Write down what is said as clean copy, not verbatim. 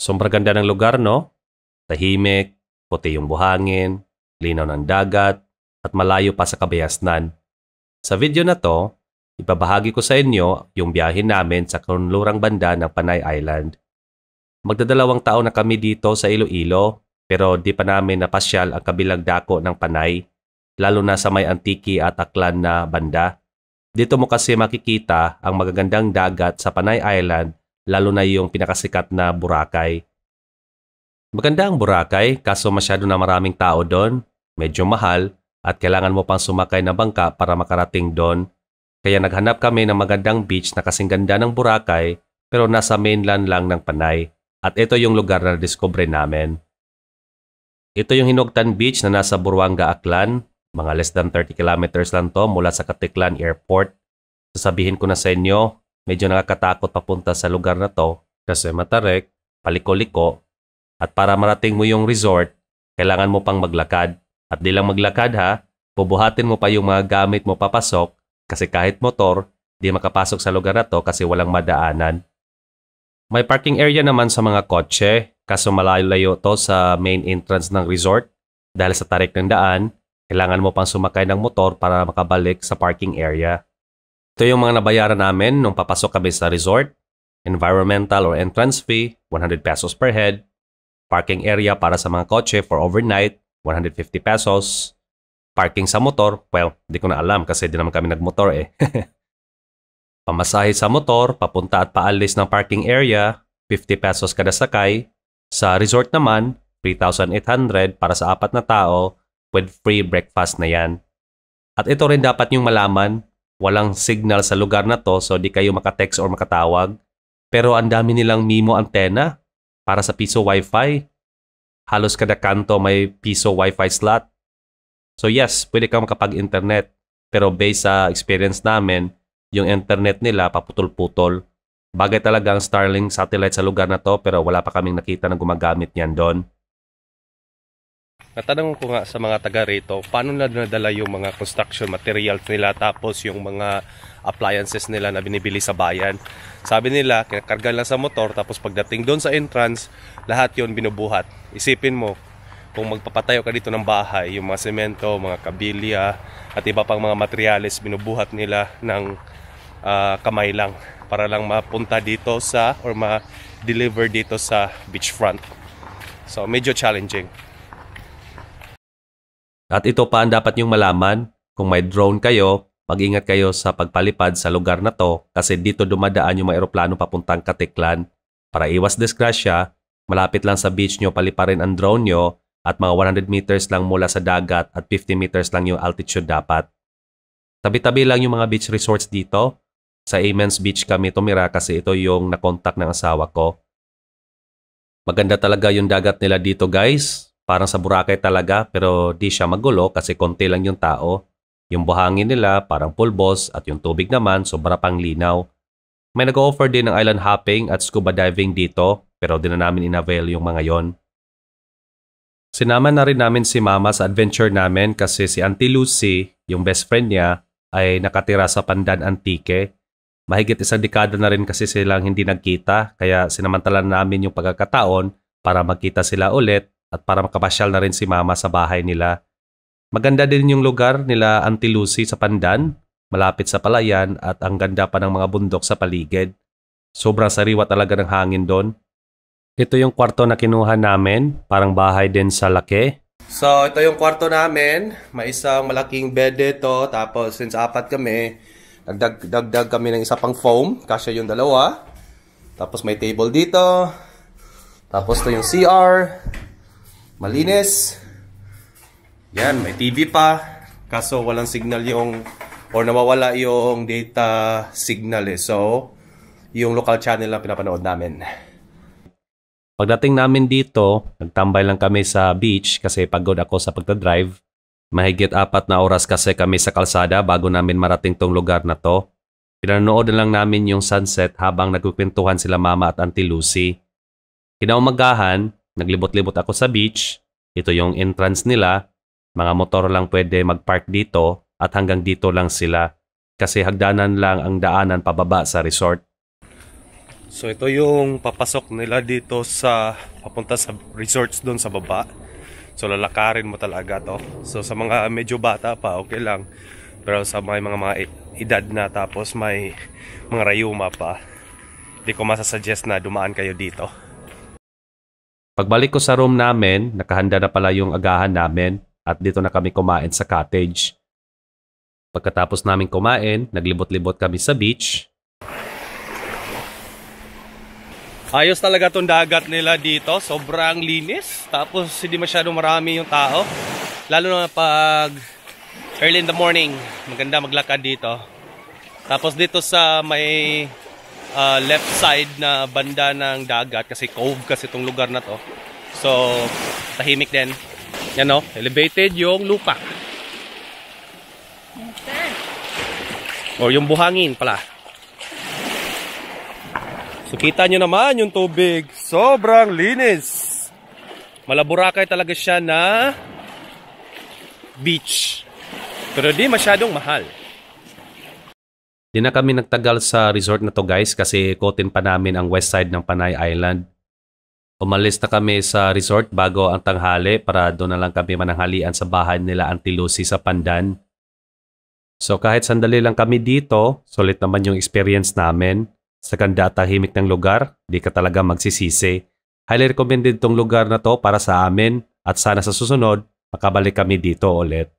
Sobrang ganda ng lugar, no? Tahimik, puti yung buhangin, linaw ng dagat, at malayo pa sa kabayasnan. Sa video na to, ibabahagi ko sa inyo yung biyahe namin sa kanlurang banda ng Panay Island. Magdadalawang taon na kami dito sa Iloilo, pero di pa namin napasyal ang kabilang dako ng Panay, lalo na sa may Antique at Aklan na banda. Dito mo kasi makikita ang magagandang dagat sa Panay Island, lalo na yung pinakasikat na Boracay. Maganda ang Boracay kaso masyado na maraming tao doon, medyo mahal, at kailangan mo pang sumakay ng bangka para makarating doon. Kaya naghanap kami ng magandang beach na kasing ganda ng Boracay pero nasa mainland lang ng Panay. At ito yung lugar na discover namin. Ito yung Hinugtan Beach na nasa Buruanga, Aklan. Mga less than 30 kilometers lang to mula sa Katiklan Airport. Sasabihin ko na sa inyo, medyo nakakatakot papunta sa lugar na to kasi matarik, paliko-liko. At para marating mo yung resort, kailangan mo pang maglakad. At di lang maglakad ha, bubuhatin mo pa yung mga gamit mo papasok kasi kahit motor, di makapasok sa lugar na to kasi walang madaanan. May parking area naman sa mga kotse, kaso malayo-layo to sa main entrance ng resort. Dahil sa tarik ng daan, kailangan mo pang sumakay ng motor para makabalik sa parking area. Ito yung mga nabayaran namin nung papasok kami sa resort. Environmental or entrance fee, 100 pesos per head. Parking area para sa mga kotse for overnight, 150 pesos. Parking sa motor, well, di ko na alam kasi di naman kami nagmotor eh. Pamasahe sa motor, papunta at paalis ng parking area, 50 pesos kada sakay. Sa resort naman, 3,800 para sa 4 na tao with free breakfast na yan. At ito rin dapat yung malaman, walang signal sa lugar na to so di kayo makatext or makatawag. Pero ang dami nilang MIMO antenna para sa piso wifi. Halos kada kanto may piso wifi slot. So yes, pwede kang makapag-internet. Pero based sa experience namin, yung internet nila paputol-putol. Bagay talaga ang Starlink satellite sa lugar na to pero wala pa kaming nakita na gumagamit niyan doon. Natanong ko nga sa mga taga rito, paano na nadala yung mga construction materials nila tapos yung mga appliances nila na binibili sa bayan. Sabi nila, kinakarga lang sa motor tapos pagdating doon sa entrance, lahat yon binubuhat. Isipin mo, kung magpapatayo ka dito ng bahay, yung mga semento, mga kabilya, at iba pang mga materyales, binubuhat nila ng kamay lang para lang mapunta dito sa or ma-deliver dito sa beachfront. So medyo challenging. At ito pa ang dapat nyong malaman, kung may drone kayo, mag-ingat kayo sa pagpalipad sa lugar na to kasi dito dumadaan yung mga eroplano papuntang Katiklan. Para iwas disgrasya, malapit lang sa beach nyo paliparin ang drone nyo at mga 100 meters lang mula sa dagat at 50 meters lang yung altitude dapat. Tabi-tabi lang yung mga beach resorts dito. Sa Amens Beach kami tumira kasi ito yung nakontak ng asawa ko. Maganda talaga yung dagat nila dito guys. Parang sa Boracay talaga pero di siya magulo kasi konti lang yung tao. Yung buhangin nila parang pulbos at yung tubig naman sobra pang linaw. May nag-offer din ng island hopping at scuba diving dito pero di na namin inavail yung mga yon. Sinama na rin namin si Mama sa adventure namin kasi si Auntie Lucy, yung best friend niya, ay nakatira sa Pandan Antique. Mahigit 1 dekada na rin kasi silang hindi nagkita kaya sinamantalan namin yung pagkakataon para magkita sila ulit at para makapasyal na rin si Mama sa bahay nila. Maganda din yung lugar nila Auntie Lucy sa Pandan, malapit sa palayan at ang ganda pa ng mga bundok sa paligid. Sobrang sariwa talaga ng hangin doon. Ito yung kwarto na kinuha namin, parang bahay din sa laki. So ito yung kwarto namin, may isang malaking bed dito tapos since 4 kami, dagdag kami ng isa pang foam, kasya yung 2. Tapos may table dito. Tapos ito yung CR. Malinis. Yan, may TV pa. Kaso walang signal yung or nawawala yung data signal eh. So, yung local channel lang pinapanood namin. Pagdating namin dito, nagtambay lang kami sa beach kasi pagod ako sa pagdadrive. Mahigit 4 na oras kasi kami sa kalsada bago namin marating tong lugar na to. Pinanood na lang namin yung sunset habang nagkukwentuhan sila Mama at Auntie Lucy. Kinaumagahan, naglibot-libot ako sa beach. Ito yung entrance nila. Mga motor lang pwede mag-park dito at hanggang dito lang sila kasi hagdanan lang ang daanan pababa sa resort. So ito yung papasok nila dito sa papunta sa resorts doon sa baba. So lalakarin mo talaga to. So sa mga medyo bata pa okay lang. Pero sa mga edad na tapos may mga rayuma pa, di ko masasuggest na dumaan kayo dito. Pagbalik ko sa room namin, nakahanda na pala yung agahan namin at dito na kami kumain sa cottage. Pagkatapos namin kumain, naglibot-libot kami sa beach. Ayos talaga tong dagat nila dito, sobrang linis. Tapos hindi masyadong marami yung tao. Lalo na pag early in the morning, maganda maglakad dito. Tapos dito sa may left side na banda ng dagat, kasi cove kasi itong lugar na to. So, tahimik din. Yan o, elevated yung lupa. O yung buhangin pala. So kita nyo naman yung tubig, sobrang linis. Malaburakay talaga siya na beach. Pero di masyadong mahal. Di na kami nagtagal sa resort na to guys kasi ikutin pa namin ang west side ng Panay Island. Umalis na kami sa resort bago ang tanghali para doon na lang kami mananghalian sa bahay nila Auntie Lucy sa Pandan. So kahit sandali lang kami dito, sulit naman yung experience namin. Sa ganda at tahimik ng lugar, di ka talaga magsisisi. Highly recommended tong lugar na to para sa amin at sana sa susunod, makabalik kami dito ulit.